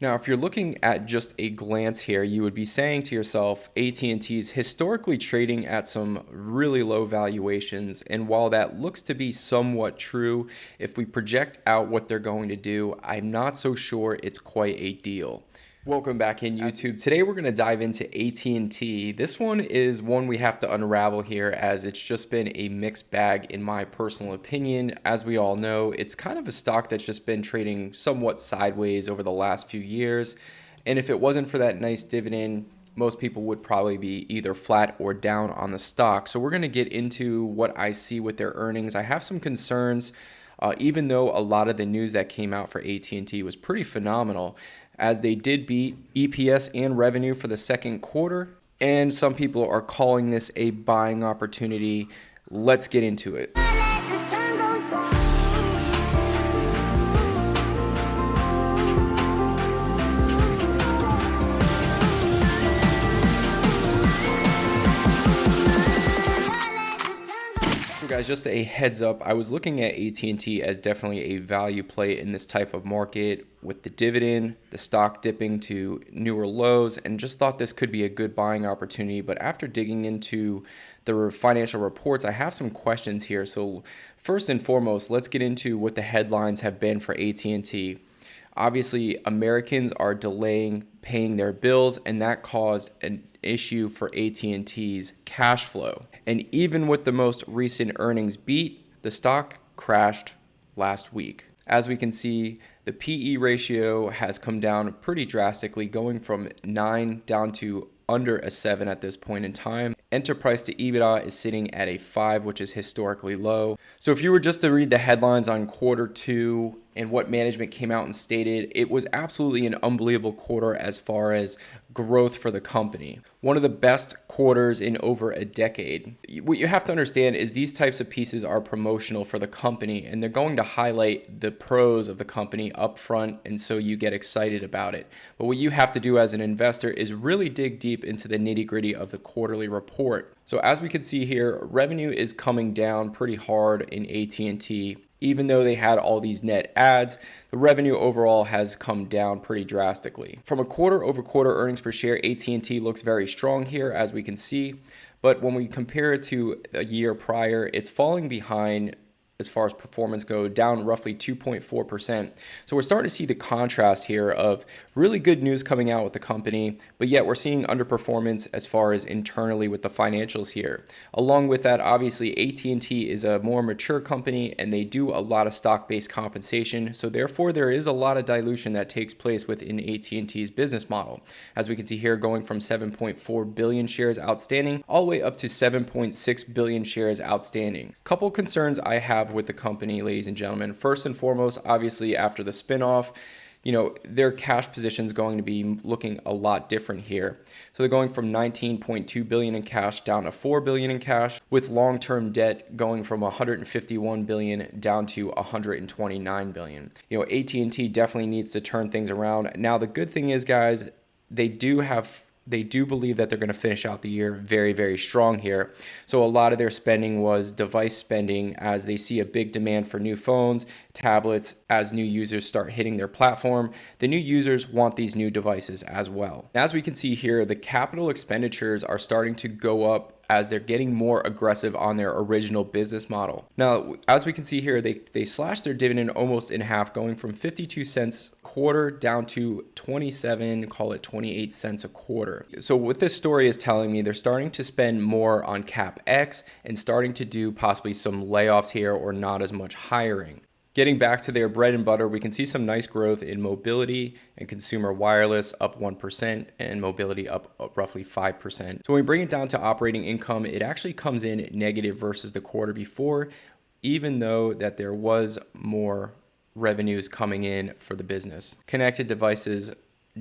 Now, if you're looking at just a glance here, you would be saying to yourself, AT&T is historically trading at some really low valuations. And while that looks to be somewhat true, if we project out what they're going to do, I'm not so sure it's quite a deal. Welcome back in YouTube. Today we're going to dive into AT&T. This one is one we have to unravel here as it's just been a mixed bag in my personal opinion. As we all know, it's kind of a stock that's just been trading somewhat sideways over the last few years. And if it wasn't for that nice dividend, most people would probably be either flat or down on the stock. So we're going to get into what I see with their earnings. I have some concerns, even though a lot of the news that came out for AT&T was pretty phenomenal, as they did beat EPS and revenue for the second quarter. And some people are calling this a buying opportunity. Let's get into it. So guys, just a heads up, I was looking at AT&T as definitely a value play in this type of market with the dividend, the stock dipping to newer lows, and just thought this could be a good buying opportunity. But after digging into the financial reports, I have some questions here. So first and foremost, let's get into what the headlines have been for AT&T. Obviously, Americans are delaying paying their bills, and that caused an issue for AT&T's cash flow. And even with the most recent earnings beat, the stock crashed last week. As we can see, the PE ratio has come down pretty drastically, going from 9 down to under a 7 at this point in time. Enterprise to EBITDA is sitting at a 5, which is historically low. So if you were just to read the headlines on quarter 2 and what management came out and stated, it was absolutely an unbelievable quarter as far as growth for the company. One of the best quarters in over a decade. What you have to understand is these types of pieces are promotional for the company, and they're going to highlight the pros of the company up front, and so you get excited about it. But what you have to do as an investor is really dig deep into the nitty-gritty of the quarterly report. So as we can see here, revenue is coming down pretty hard in AT&T. Even though they had all these net adds, the revenue overall has come down pretty drastically. From a quarter-over-quarter earnings per share, AT&T looks very strong here, as we can see. But when we compare it to a year prior, it's falling behind as far as performance go, down roughly 2.4%. So we're starting to see the contrast here of really good news coming out with the company, but yet we're seeing underperformance as far as internally with the financials here. Along with that, obviously AT&T is a more mature company and they do a lot of stock-based compensation. So therefore there is a lot of dilution that takes place within AT&T's business model. As we can see here, going from 7.4 billion shares outstanding all the way up to 7.6 billion shares outstanding. Couple concerns I have with the company, ladies and gentlemen. First and foremost, obviously after the spinoff, their cash position is going to be looking a lot different here. So they're going from 19.2 billion in cash down to 4 billion in cash, with long-term debt going from 151 billion down to 129 billion. AT&T definitely needs to turn things around. Now the good thing is, guys, they do believe that they're going to finish out the year very, very strong here. So a lot of their spending was device spending, as they see a big demand for new phones, tablets, as new users start hitting their platform. The new users want these new devices as well. As we can see here, the capital expenditures are starting to go up as they're getting more aggressive on their original business model. Now, as we can see here, they slashed their dividend almost in half, going from 52 cents a quarter down to 27, call it 28 cents a quarter. So what this story is telling me, they're starting to spend more on CapEx and starting to do possibly some layoffs here or not as much hiring. Getting back to their bread and butter, we can see some nice growth in mobility and consumer wireless, up 1%, and mobility up roughly 5%. So when we bring it down to operating income, it actually comes in negative versus the quarter before, even though that there was more revenues coming in for the business. Connected devices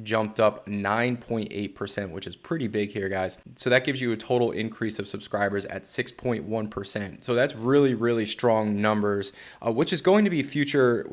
jumped up 9.8%, which is pretty big here, guys. So that gives you a total increase of subscribers at 6.1%. So that's really, really strong numbers, which is going to be future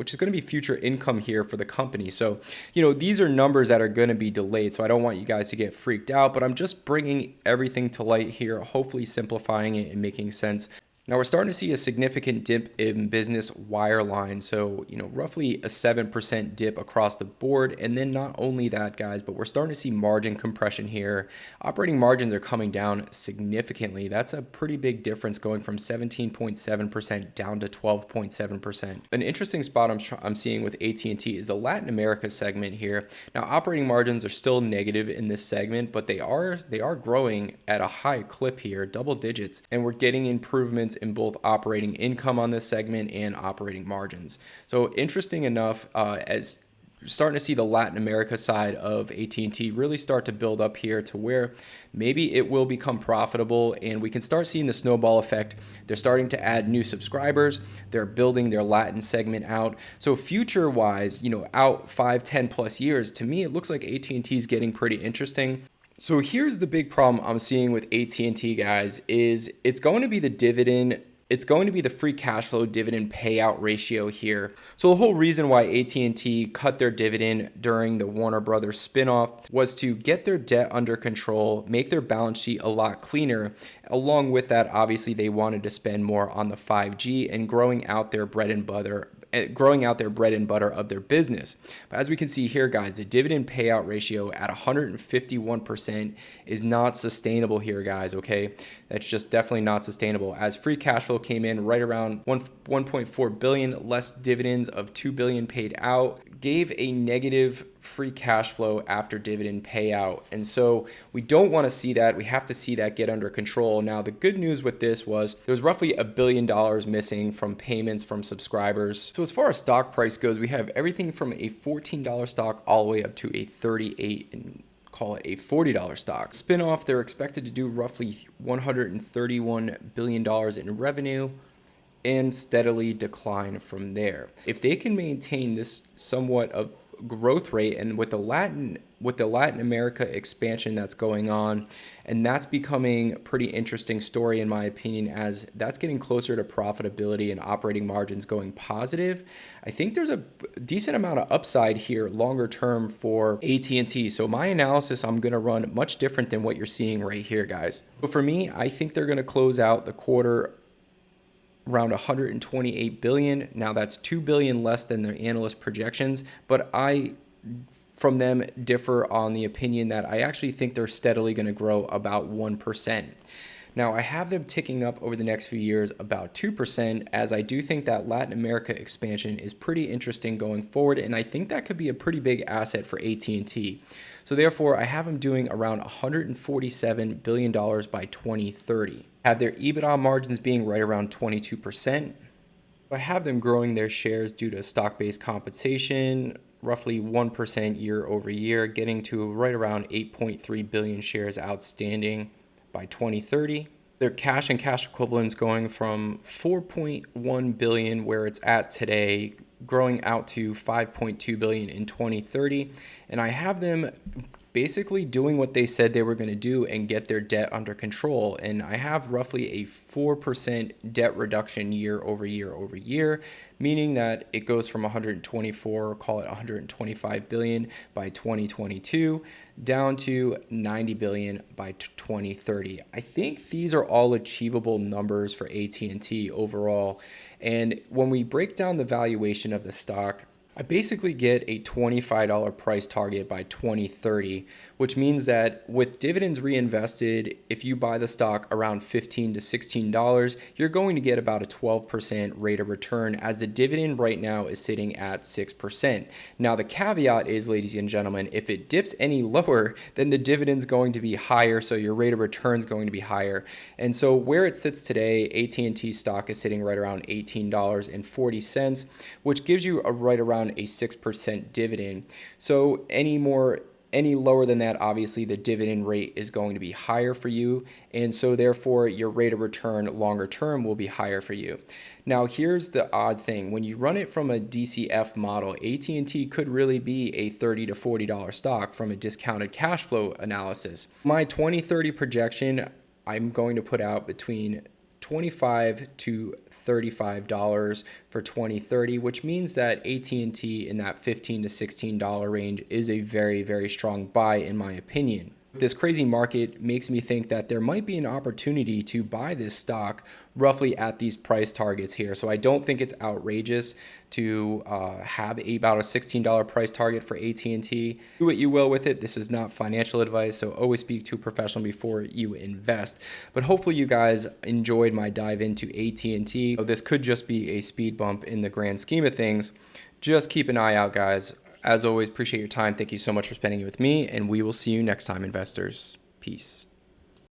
income here for the company. So, these are numbers that are going to be delayed. So I don't want you guys to get freaked out, but I'm just bringing everything to light here, hopefully simplifying it and making sense. Now we're starting to see a significant dip in business wireline. So, roughly a 7% dip across the board. And then not only that, guys, but we're starting to see margin compression here. Operating margins are coming down significantly. That's a pretty big difference, going from 17.7% down to 12.7%. An interesting spot I'm seeing with AT&T is the Latin America segment here. Now, operating margins are still negative in this segment, but they are growing at a high clip here, double digits, and we're getting improvements in both operating income on this segment and operating margins. So interesting enough, as you're starting to see the Latin America side of AT&T really start to build up here to where maybe it will become profitable, and we can start seeing the snowball effect. They're starting to add new subscribers. They're building their Latin segment out. So future-wise, out 5, 10 plus years, to me, it looks like AT&T is getting pretty interesting. So here's the big problem I'm seeing with AT&T, guys, is it's going to be the dividend. It's going to be the free cash flow dividend payout ratio here. So the whole reason why AT&T cut their dividend during the Warner Brothers spinoff was to get their debt under control, make their balance sheet a lot cleaner. Along with that, obviously, they wanted to spend more on the 5G and growing out their bread and butter of their business. But as we can see here, guys, the dividend payout ratio at 151% is not sustainable here, guys, okay? That's just definitely not sustainable, as free cash flow came in right around 1.4 billion, less dividends of 2 billion paid out, gave a negative free cash flow after dividend payout. And so we don't want to see that. We have to see that get under control. Now, the good news with this was there was roughly $1 billion missing from payments from subscribers. So as far as stock price goes, we have everything from a $14 stock all the way up to a $38 and call it a $40 stock. Spinoff, they're expected to do roughly $131 billion in revenue and steadily decline from there. If they can maintain this somewhat of growth rate, and with the Latin America expansion that's going on, and that's becoming a pretty interesting story in my opinion, as that's getting closer to profitability and operating margins going positive. I think there's a decent amount of upside here longer term for AT&T. So my analysis, I'm going to run much different than what you're seeing right here, guys. But for me, I think they're going to close out the quarter around 128 billion. Now that's 2 billion less than their analyst projections, but I from them differ on the opinion that I actually think they're steadily going to grow about 1%. Now I have them ticking up over the next few years about 2%, as I do think that Latin America expansion is pretty interesting going forward, and I think that could be a pretty big asset for AT&T. So therefore, I have them doing around $147 billion by 2030. Have their EBITDA margins being right around 22%. I have them growing their shares due to stock-based compensation, roughly 1% year over year, getting to right around 8.3 billion shares outstanding by 2030. Their cash and cash equivalents going from 4.1 billion, where it's at today, growing out to 5.2 billion in 2030. And I have them basically doing what they said they were going to do and get their debt under control. And I have roughly a 4% debt reduction year over year, meaning that it goes from 124, call it 125 billion by 2022 down to 90 billion by 2030. I think these are all achievable numbers for AT&T overall. And when we break down the valuation of the stock, I basically get a $25 price target by 2030, which means that with dividends reinvested, if you buy the stock around $15 to $16, you're going to get about a 12% rate of return, as the dividend right now is sitting at 6%. Now, the caveat is, ladies and gentlemen, if it dips any lower, then the dividend's going to be higher, so your rate of return is going to be higher. And so where it sits today, AT&T stock is sitting right around $18.40, which gives you a right around a 6% dividend. So any lower than that, obviously the dividend rate is going to be higher for you, and so therefore your rate of return longer term will be higher for you. Now here's the odd thing: when you run it from a DCF model, AT&T could really be a $30 to $40 stock from a discounted cash flow analysis. My 2030 projection, I'm going to put out between $25 to $35 for 2030, which means that AT&T in that $15 to $16 range is a very, very strong buy in my opinion. This crazy market makes me think that there might be an opportunity to buy this stock roughly at these price targets here. So I don't think it's outrageous to have about a $16 price target for AT&T. Do what you will with it. This is not financial advice, so always speak to a professional before you invest. But hopefully you guys enjoyed my dive into AT&T. This could just be a speed bump in the grand scheme of things. Just keep an eye out, guys. As always, appreciate your time. Thank you so much for spending it with me, and we will see you next time, investors. Peace.